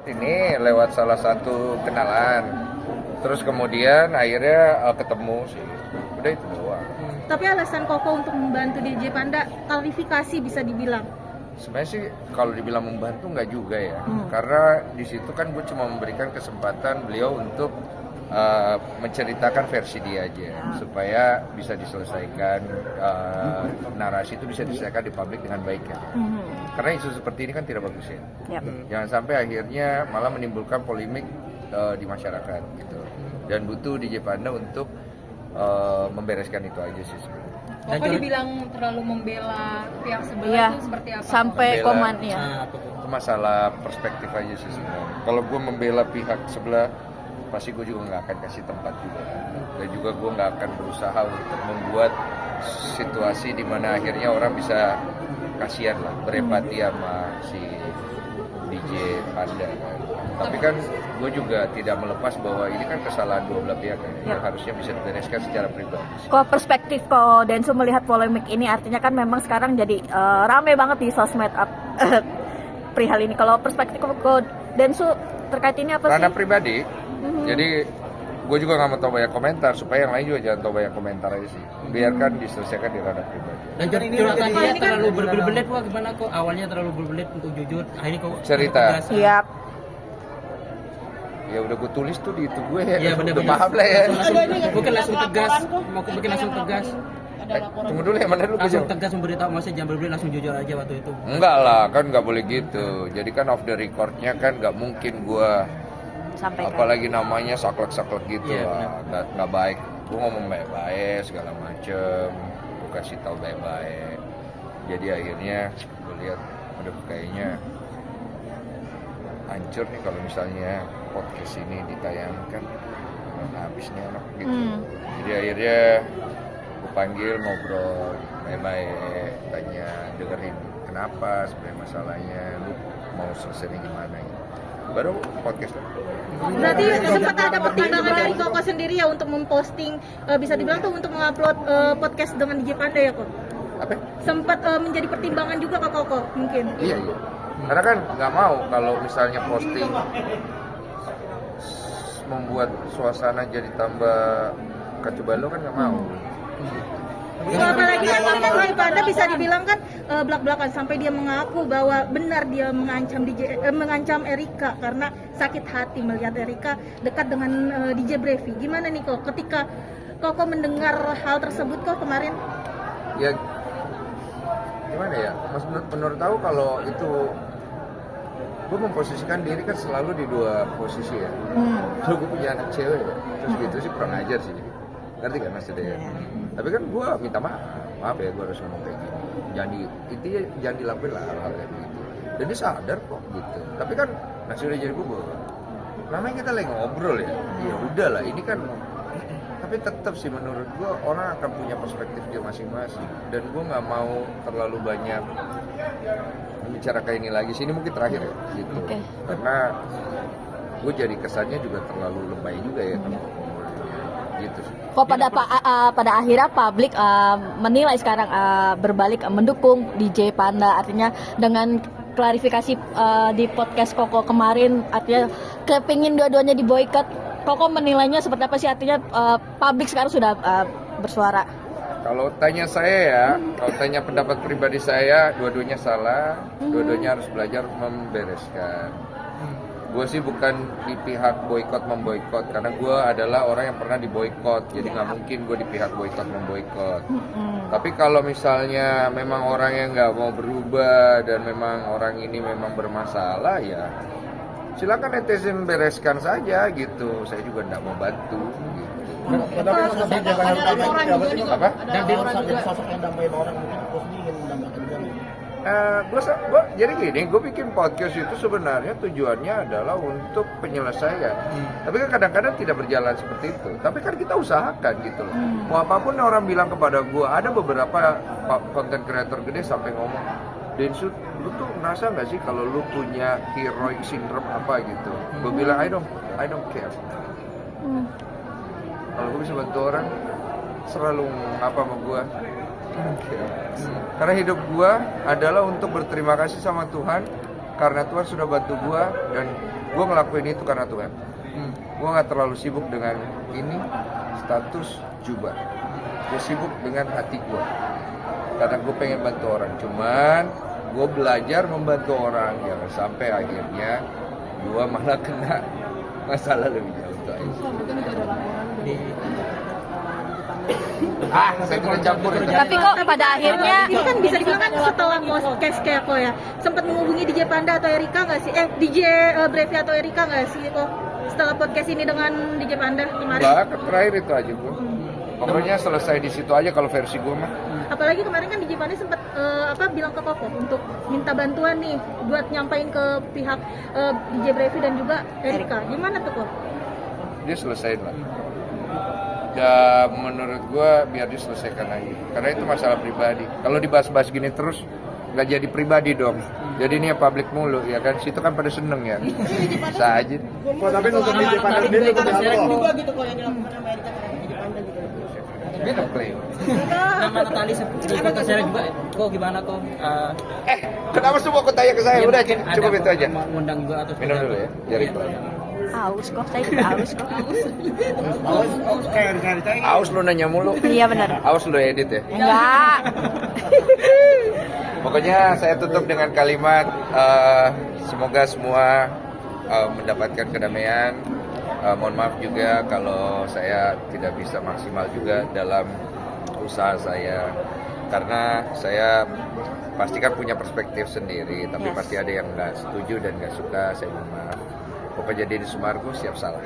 ini lewat salah satu kenalan. Terus kemudian akhirnya ketemu sih. Udah itu doang. Tapi alasan Koko untuk membantu DJ Panda klarifikasi bisa dibilang. Sebenarnya sih kalau dibilang membantu nggak juga ya. Karena di situ kan gue cuma memberikan kesempatan beliau untuk menceritakan versi dia aja supaya bisa diselesaikan, narasi itu bisa diselesaikan di publik dengan baik ya. Karena isu seperti ini kan tidak bagus ya. Jangan sampai akhirnya malah menimbulkan polemik di masyarakat gitu. Dan butuh DJ Panda untuk membereskan itu aja sih sebenarnya. Kok dibilang terlalu membela pihak sebelah itu seperti apa? Sampai koman ya. Itu masalah perspektif aja sih sebenarnya. Kalau gue membela pihak sebelah, pasti gue juga nggak akan kasih tempat juga. Dan juga gue nggak akan berusaha untuk membuat situasi di mana akhirnya orang bisa kasihan lah, berempati sama si DJ Panda kan. Tapi kan gue juga tidak melepas bahwa ini kan kesalahan dua belah pihak yang harusnya bisa dibereskan secara pribadi. Kalau perspektif Ko Densu melihat polemik ini artinya kan memang sekarang jadi rame banget di sosmed perihal ini. Kalau perspektif Ko Densu terkait ini apa sih? Karena pribadi, jadi gue juga nggak mau tahu banyak komentar supaya yang lain juga jangan tahu banyak komentar aja sih. Biarkan diselesaikan di ranah pribadi. Dan curhatan dia terlalu berbelit-belit wah gimana kok awalnya terlalu berbelit untuk jujur akhirnya kok cerita. Iya. Ya udah gue tulis tuh di itu gue ya. Iya benar. Udah paham lah ya. Bukan langsung tegas, mau bikin langsung tegas. Tunggu dulu ya, mana dulu Langsung tegas memberitahu, maksudnya jangan berbelit, langsung jujur aja waktu itu. Enggak lah, kan nggak boleh gitu. Jadi kan off the recordnya kan nggak mungkin gue Sampaikan. apalagi namanya saklek-saklek gitu Iya, lah, nggak baik. Gue ngomong baik-baik segala macem, gue kasih tahu baik-baik. Jadi akhirnya gue lihat, aduh kayaknya hancur nih kalau misalnya podcast ini ditayangkan, habis nih anak gitu. Jadi akhirnya gue panggil ngobrol baik-baik, tanya dengerin kenapa sebenarnya masalahnya, lu mau selesainya gimana gitu. Baru podcast. Berarti sempat ada pertimbangan dari Koko sendiri ya untuk memposting, bisa dibilang tuh untuk mengupload podcast dengan DJ Panda ya Kok? Apa? Sempat menjadi pertimbangan juga ke Koko mungkin? Iya. Karena kan nggak mau kalau misalnya posting membuat suasana jadi tambah kacau balau kan nggak mau. Apalagi kan DJ Panda bisa dibilang kan belak-belakan sampai dia mengaku bahwa benar dia mengancam Erika karena sakit hati melihat Erika dekat dengan DJ Brevi. Gimana nih kok ketika Koko mendengar hal tersebut kok kemarin? Ya gimana ya? Mas menurut tahu kalau itu gue memposisikan diri kan selalu di dua posisi ya. Kalau gue punya anak cewek ya, terus gitu sih kurang ajar sih. Ngerti kan maksudnya ya? Tapi kan gue minta maaf ya, gue harus ngomong kayak gini. Intinya jangan dilakuin lah hal-hal kayak gitu. Dan dia sadar kok gitu. Tapi kan nasi udah jadi bubur. Namanya kita lagi ngobrol ya. Ya udah lah, ini kan. Tapi tetap sih menurut gue orang akan punya perspektif dia masing-masing. Dan gue nggak mau terlalu banyak membicarakan ini lagi. Sini mungkin terakhir ya gitu. Karena gue jadi kesannya juga terlalu lebay juga ya kalau gitu sih. Kok pada akhirnya publik menilai sekarang berbalik mendukung DJ Panda, artinya dengan klarifikasi di podcast Koko kemarin artinya kepingin dua-duanya diboikot. Koko menilainya seperti apa sih, artinya publik sekarang sudah bersuara? Kalau tanya saya ya, kalau tanya pendapat pribadi saya, dua-duanya salah, dua-duanya harus belajar membereskan. Gue sih bukan di pihak boykot memboykot, karena gue adalah orang yang pernah diboykot, jadi nggak mungkin gue di pihak boykot memboykot. Tapi kalau misalnya memang orang yang nggak mau berubah dan memang orang ini memang bermasalah ya, silakan netizen bereskan saja gitu. Saya juga nggak mau bantu. Gitu. Apa? Dan dia jadi sosok yang damai orang mungkin aku sendiri ingin mendamaikan juga. Gue jadi gini, gue bikin podcast itu sebenarnya tujuannya adalah untuk penyelesaian. Tapi kan kadang-kadang tidak berjalan seperti itu. Tapi kan kita usahakan gitu loh. Mau apapun orang bilang kepada gue, ada beberapa konten kreator gede sampai ngomong, Densu, lu tuh ngerasa nggak sih kalau lu punya heroic syndrome apa gitu? Gue bilang I don't care. Kalau gue bisa bantu orang, selalu apa sama gue? Karena hidup gue adalah untuk berterima kasih sama Tuhan karena Tuhan sudah bantu gue dan Gue ngelakuin itu karena Tuhan. Gue nggak terlalu sibuk dengan ini status jubah. Gue sibuk dengan hati gue. Karena gue pengen bantu orang. Cuman gue belajar membantu orang. Jangan sampai akhirnya gue malah kena masalah lebih jauh. Itu aja. Saya tidak campur. Tapi kok pada akhirnya ini kan bisa dibilang kan setelah podcast kayak kok ya sempat menghubungi DJ Panda atau Erika nggak sih? DJ Brevi atau Erika nggak sih kok setelah podcast ini dengan DJ Panda kemarin? Enggak, terakhir itu aja gue. Pokoknya selesai di situ aja kalau versi gue mah. Apalagi kemarin kan DJ Panda sempat bilang ke Koko untuk minta bantuan nih buat nyampain ke pihak DJ Brevi dan juga Erika. Gimana tuh kok? Dia selesaiin lah. Ya menurut gue biar diselesaikan aja. Karena itu masalah pribadi. Kalau dibahas-bahas gini terus nggak jadi pribadi dong. Jadi ini ya publik mulu ya kan. Situ kan pada seneng ya. Bisa aja. Kok tapi untuk DJ Panda sendiri untuk apa? juga gitu kok yang dilakukan sama Erika terhadap DJ Panda gitu. Dia no claim. Nama Natali cerita ke saya juga. Kok gimana kok? Kenapa semua kau tanya ke saya? Udah cukup itu aja. Ngundang juga atau Minum dulu ya. Jari pelan. aus kok, saya juga aus kok. Aus kayak dicari-cari. Aus lu nanya mulu. Iya benar. Aus lu edit ya. Enggak. Pokoknya saya tutup dengan kalimat semoga semua mendapatkan kedamaian. Mohon maaf juga kalau saya tidak bisa maksimal juga dalam usaha saya karena saya pasti kan punya perspektif sendiri, tapi pasti ada yang nggak setuju dan nggak suka. Saya mohon maaf. Pokoknya jadi di Sumargo siap salah.